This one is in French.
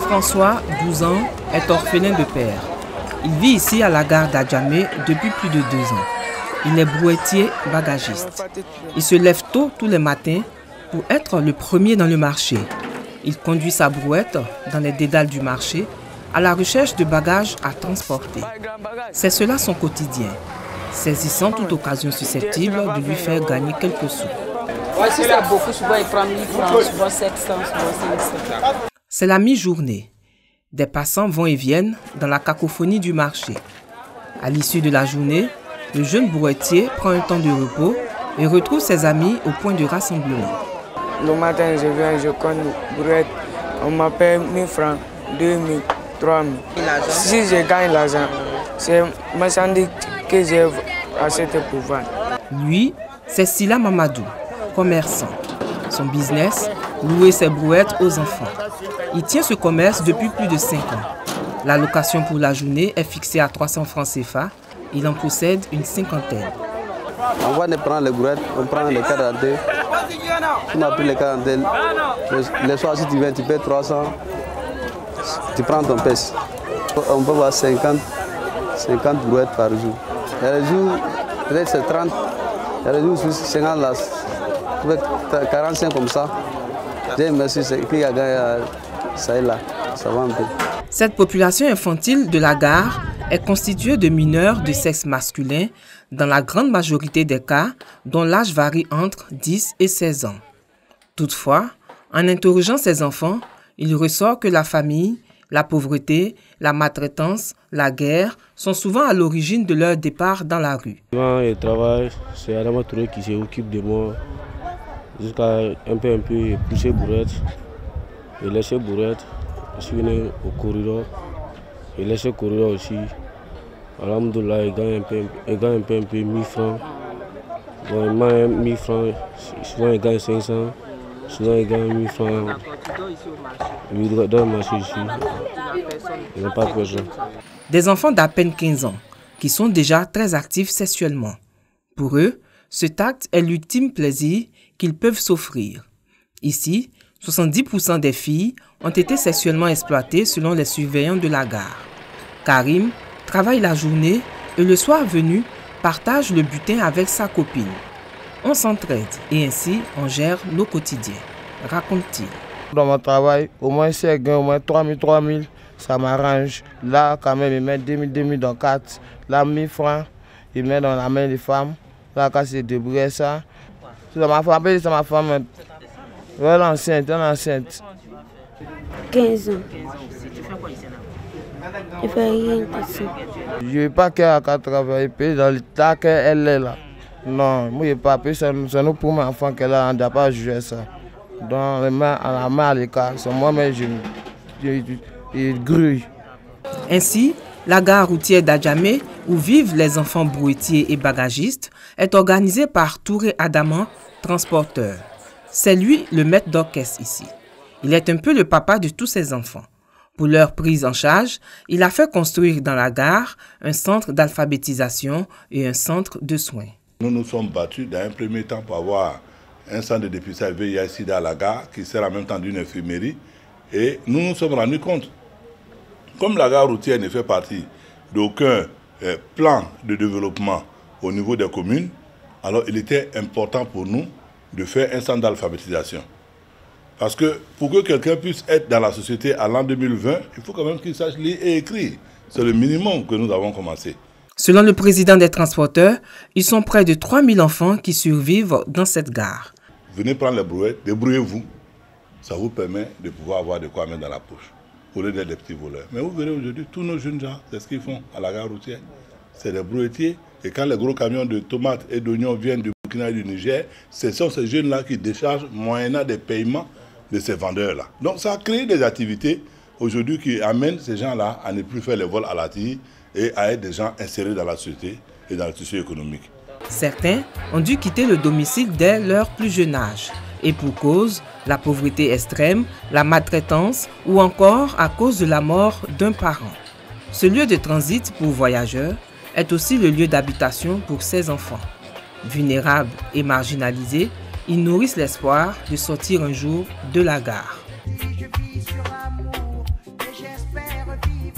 François, 12 ans, est orphelin de père. Il vit ici à la gare d'Adjamé depuis plus de 2 ans. Il est brouettier bagagiste. Il se lève tôt tous les matins pour être le premier dans le marché. Il conduit sa brouette dans les dédales du marché à la recherche de bagages à transporter. C'est cela son quotidien, saisissant toute occasion susceptible de lui faire gagner quelques sous. Si c'est beaucoup, souvent il prend 1000 francs, souvent 700, souvent 500. C'est la mi-journée. Des passants vont et viennent dans la cacophonie du marché. À l'issue de la journée, le jeune brouettier prend un temps de repos et retrouve ses amis au point de rassemblement. Le matin, je viens, je compte brouette. On m'appelle 1000 francs, 2000, 3000. Si je gagne l'argent, c'est marchandise que j'ai acheté pour vendre. Lui, c'est Sila Mamadou, commerçant. Son business, louer ses brouettes aux enfants. Il tient ce commerce depuis plus de 5 ans. La location pour la journée est fixée à 300 francs CFA. Il en possède une 50aine. On va prendre les brouettes, on prend les quarantaines. On a pris les quarantaines. Les soirs, si tu viens, tu payes 300. Tu prends ton pèse. On peut avoir 50 brouettes par jour. Il y a les jours, peut-être c'est 30. Il y a les jours, 50 là. 45 comme ça. Merci, c'est qui a gagné ça et là. Ça va un peu. Cette population infantile de la gare est constituée de mineurs de sexe masculin dans la grande majorité des cas dont l'âge varie entre 10 et 16 ans. Toutefois, en interrogeant ces enfants, il ressort que la famille, la pauvreté, la maltraitance, la guerre sont souvent à l'origine de leur départ dans la rue. Quand je travaille, c'est Adama Touré qui s'occupe de moi jusqu'à un peu pousser bourrette et laisser bourrette. Je suis venu au corridor et laisser corridor aussi. Alhamdoulilah, il gagne un peu 1000 francs. Bon, il gagne 1000 francs, souvent il gagne 500, souvent il gagne 1000 francs. Il doit dans le marché ici. Il n'a pas besoin. Des enfants d'à peine 15 ans qui sont déjà très actifs sexuellement. Pour eux, cet acte est l'ultime plaisir qu'ils peuvent s'offrir. Ici, 70% des filles ont été sexuellement exploitées selon les surveillants de la gare. Karim travaille la journée et le soir venu, partage le butin avec sa copine. On s'entraide et ainsi on gère nos quotidiens, raconte-t-il. Dans mon travail, au moins si je gagne au moins 3000, ça m'arrange. Là, quand même, ils mettent 2000 dans 4. Là, 1000 francs, ils mettent dans la main des femmes. Là, quand c'est débrouillé ça. Ça m'a frappé, ça m'a fait. Elle est enceinte. 15 ans. Tu fais quoi ici là? Je fais rien que ça. Je ne veux pas qu'elle ait travaillé dans l'état qu'elle est là. Non, moi je ne veux pas. C'est nous pour mes enfants qu'elle a, on ne doit pas juger ça. Dans la main à l'écart, c'est moi-même je grouille. Ainsi, la gare routière d'Adjamé, où vivent les enfants brouettiers et bagagistes, est organisée par Touré Adama, transporteur. C'est lui le maître d'orchestre ici. Il est un peu le papa de tous ses enfants. Pour leur prise en charge, il a fait construire dans la gare un centre d'alphabétisation et un centre de soins. Nous nous sommes battus dans un premier temps pour avoir un centre de dépistage VIH-Sida à la gare qui sert en même temps d'une infirmerie. Et nous nous sommes rendus compte, comme la gare routière ne fait partie d'aucun plan de développement au niveau des communes, alors il était important pour nous de faire un centre d'alphabétisation. Parce que pour que quelqu'un puisse être dans la société à l'an 2020, il faut quand même qu'il sache lire et écrire. C'est le minimum que nous avons commencé. Selon le président des transporteurs, ils sont près de 3000 enfants qui survivent dans cette gare. Venez prendre les brouettes, débrouillez-vous. Ça vous permet de pouvoir avoir de quoi mettre dans la poche, au lieu d'être des petits voleurs. Mais vous verrez aujourd'hui, tous nos jeunes gens, c'est ce qu'ils font à la gare routière. C'est des brouettiers. Et quand les gros camions de tomates et d'oignons viennent du Burkina et du Niger, ce sont ces jeunes-là qui déchargent moyennant des paiements de ces vendeurs-là. Donc ça a créé des activités aujourd'hui qui amènent ces gens-là à ne plus faire les vols à la tire et à être des gens insérés dans la société et dans le tissu économique. Certains ont dû quitter le domicile dès leur plus jeune âge. Et pour cause, la pauvreté extrême, la maltraitance ou encore à cause de la mort d'un parent. Ce lieu de transit pour voyageurs est aussi le lieu d'habitation pour ces enfants. Vulnérables et marginalisés, ils nourrissent l'espoir de sortir un jour de la gare. fever.